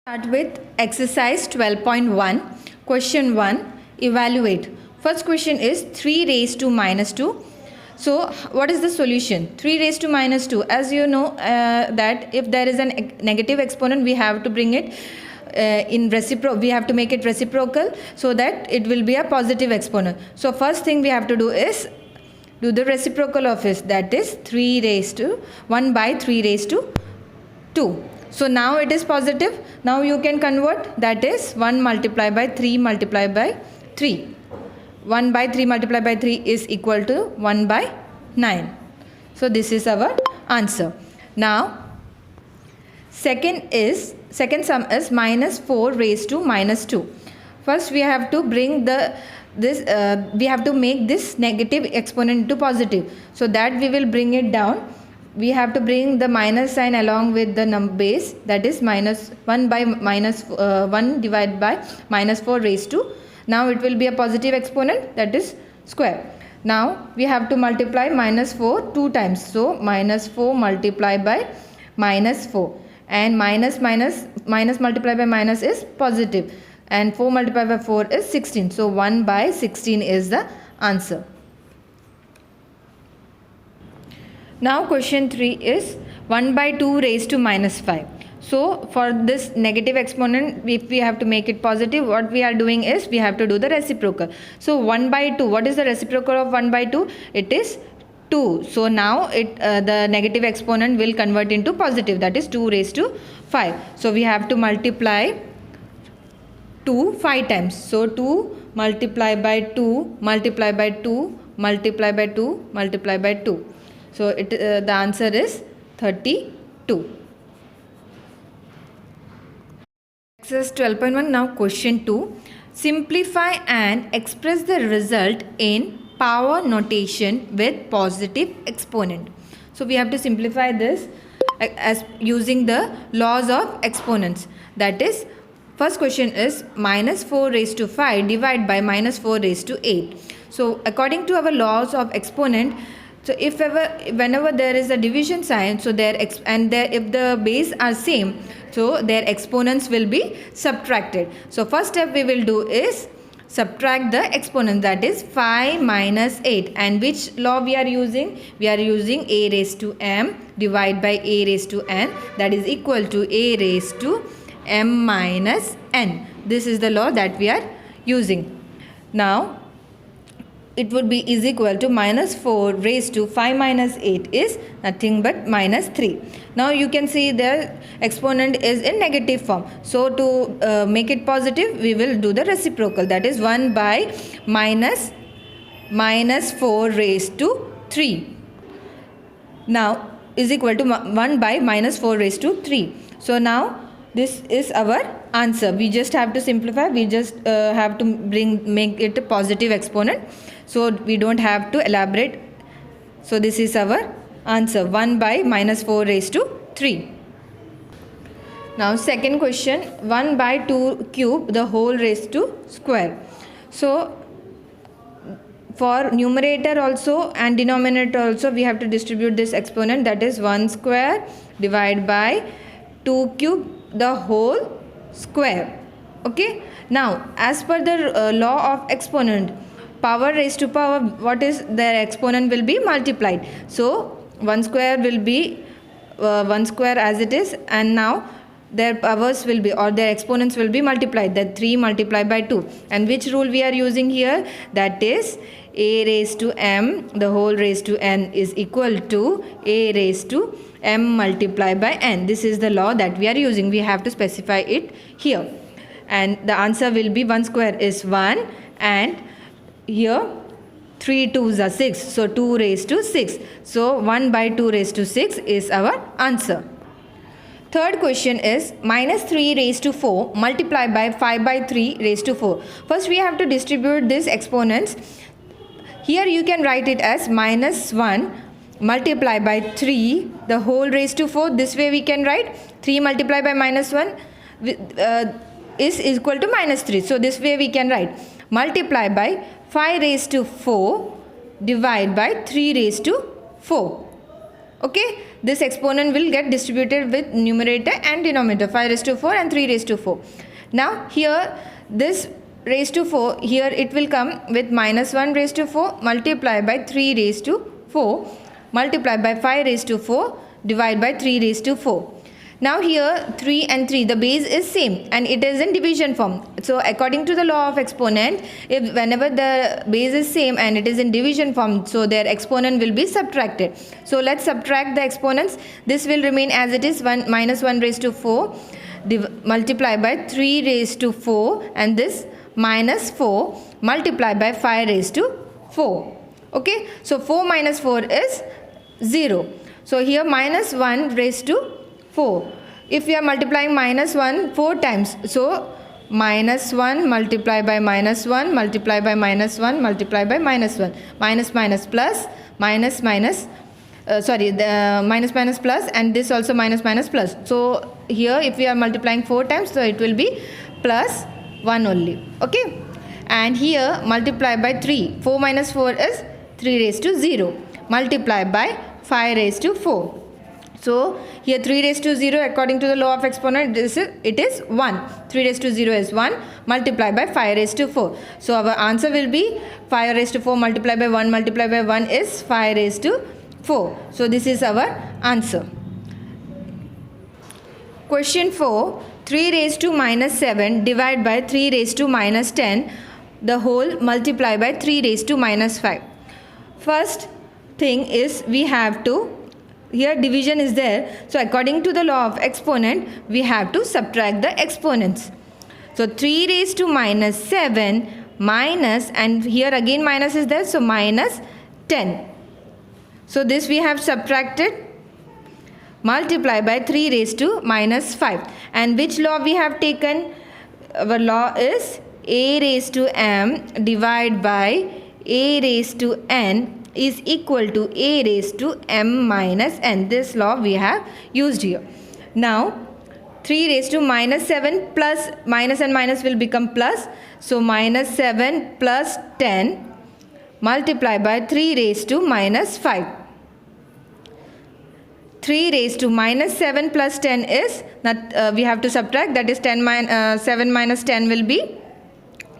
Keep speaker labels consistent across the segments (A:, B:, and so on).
A: Start with exercise 12.1. Question 1. Evaluate. First question is 3 raised to minus 2. So what is the solution? 3 raised to minus 2. As you know that if there is a negative exponent, we have to bring it in reciprocal. We have to make it reciprocal so that it will be a positive exponent. So first thing we have to do is do the reciprocal of it, that is 3 raised to 1 by 3 raised to 2. So now it is positive. Now you can convert, that is 1 multiplied by 3 multiplied by 3. 1 by 3 multiplied by 3 is equal to 1 by 9. So this is our answer. Now second sum is minus 4 raised to minus 2. First we have to bring we have to make this negative exponent to positive. So that we will bring it down. We have to bring the minus sign along with the base, that is minus 1 by minus 1 divided by minus 4 raised to. Now it will be a positive exponent, that is square. Now we have to multiply minus 4 2 times. So minus 4 multiplied by minus 4, and minus multiplied by minus is positive, and 4 multiplied by 4 is 16. So 1 by 16 is the answer. Now question 3 is 1 by 2 raised to minus 5. So for this negative exponent, if we have to make it positive, what we are doing is we have to do the reciprocal. So 1 by 2, what is the reciprocal of 1 by 2? It is 2. So now the negative exponent will convert into positive, that is 2 raised to 5. So we have to multiply 2 5 times. So 2 multiplied by 2 multiplied by 2 multiplied by 2 multiplied by 2. So the answer is 32. Exercise 12.1. Now question 2. Simplify and express the result in power notation with positive exponent. So we have to simplify this as using the laws of exponents. That is, first question is minus 4 raised to 5 divided by minus 4 raised to 8. So according to our laws of exponent, so whenever there is a division sign, so if the base are same, so their exponents will be subtracted. So first step we will do is subtract the exponent, that is 5 minus 8. And which law we are using? We are using a raised to m divided by a raised to n, that is equal to a raised to m minus n. This is the law that we are using. Now it would be is equal to minus 4 raised to 5 minus 8 is nothing but minus 3. Now you can see the exponent is in negative form. So to make it positive, we will do the reciprocal, that is 1 by minus 4 raised to 3. Now is equal to 1 by minus 4 raised to 3. So now this is our answer. We just have to simplify. We just have to make it a positive exponent. So we don't have to elaborate. So this is our answer, 1 by minus 4 raised to 3. Now second question, 1 by 2 cube the whole raised to square. So for numerator also and denominator also, we have to distribute this exponent, that is 1 square divided by 2 cube the whole square. Okay. Now as per the law of exponent, power raised to power, what is their exponent will be multiplied. So 1 square will be 1 square as it is, and now their powers will be, or their exponents will be multiplied, that 3 multiplied by 2. And which rule we are using here? That is a raised to m the whole raised to n is equal to a raised to m multiplied by n. This is the law that we are using. We have to specify it here. And the answer will be 1 square is 1, and here 3 2s are 6. So 2 raised to 6. So 1 by 2 raised to 6 is our answer. Third question is minus 3 raised to 4 multiplied by 5 by 3 raised to 4. First we have to distribute these exponents. Here you can write it as minus 1 multiplied by 3 the whole raised to 4. This way we can write 3 multiplied by minus 1 is equal to minus 3. So this way we can write multiply by 5 raised to 4 divided by 3 raised to 4. Okay. this exponent will get distributed with numerator and denominator, 5 raised to 4 and 3 raised to 4. Now here this raised to 4, here it will come with minus 1 raised to 4 multiplied by 3 raised to 4 multiplied by 5 raised to 4 divided by 3 raised to 4. Now here 3 and 3, the base is same and it is in division form. So according to the law of exponent, if whenever the base is same and it is in division form, so their exponent will be subtracted. So let's subtract the exponents. This will remain as it is, minus 1 raised to 4 multiplied by 3 raised to 4 and this minus 4 multiplied by 5 raised to 4. Okay, so 4 minus 4 is 0. So here minus 1 raised to 4. If we are multiplying minus 1 4 times, so minus 1 multiplied by minus 1 multiplied by minus 1 multiplied by minus 1. Minus minus plus, minus minus, minus minus plus, and this also minus minus plus. So here if we are multiplying 4 times, so it will be plus 1 only. Okay. And here multiply by 3. 4 minus 4 is 3 raised to 0. Multiply by 5 raised to 4. So here 3 raised to 0 according to the law of exponent, it is 1. 3 raised to 0 is 1 multiplied by 5 raised to 4. So our answer will be 5 raised to 4 multiplied by 1 multiplied by 1 is 5 raised to 4. So this is our answer. Question 4. 3 raised to minus 7 divided by 3 raised to minus 10 the whole multiplied by 3 raised to minus 5. First thing is we have to, here division is there, so according to the law of exponent we have to subtract the exponents. So 3 raised to minus 7 minus, and here again minus is there, so minus 10. So this we have subtracted, multiply by 3 raised to minus 5. And which law we have taken? Our law is a raised to m divided by a raised to n is equal to a raised to m minus n. This law we have used here. Now 3 raised to minus 7 plus minus and minus will become plus. So minus 7 plus 10 multiply by 3 raised to minus 5. 3 raised to minus 7 plus 10 is, we have to subtract, that is 7 minus 10 will be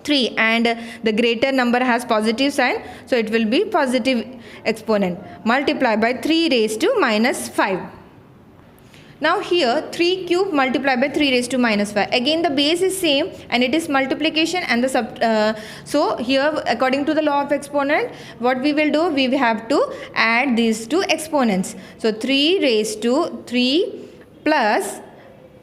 A: 3, and the greater number has positive sign, so it will be positive exponent. Multiply by 3 raised to minus 5. Now here 3 cube multiplied by 3 raised to minus 5. Again the base is same and it is multiplication and the so here according to the law of exponent, what we will do, we have to add these two exponents. So 3 raised to 3 plus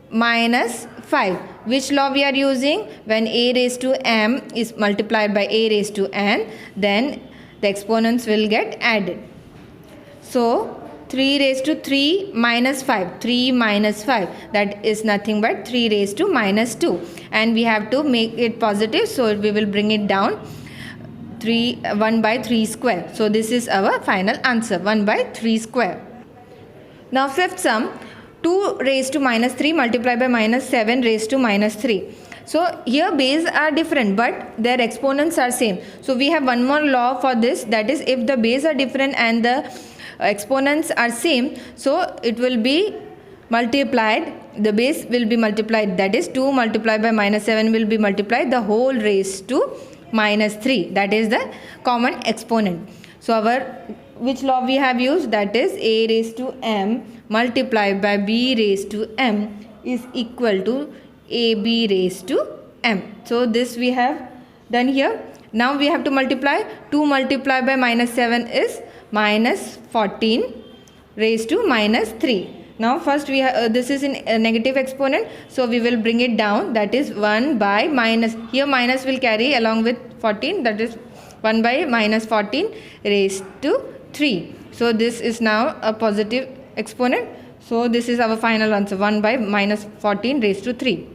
A: minus 5. Which law we are using? When a raised to m is multiplied by a raised to n, then the exponents will get added. So 3 raised to 3 minus 5, 3 minus 5, that is nothing but 3 raised to minus 2, and we have to make it positive, so we will bring it down, 1 by 3 square. So this is our final answer, 1 by 3 square. Now fifth sum, 2 raised to minus 3 multiplied by minus 7 raised to minus 3. So here base are different but their exponents are same. So we have one more law for this, that is if the base are different and the exponents are same, so it will be multiplied, the base will be multiplied, that is 2 multiplied by minus 7 will be multiplied the whole raised to minus 3, that is the common exponent. So our which law we have used, that is a raised to m multiplied by b raised to m is equal to ab raised to m. So this we have done here. Now we have to multiply, 2 multiplied by minus 7 is minus 14 raised to minus 3. Now first we have this is in a negative exponent, so we will bring it down, that is 1 by minus, here minus will carry along with 14, that is 1 by minus 14 raised to 3. So this is now a positive exponent, so this is our final answer, 1 by minus 14 raised to 3.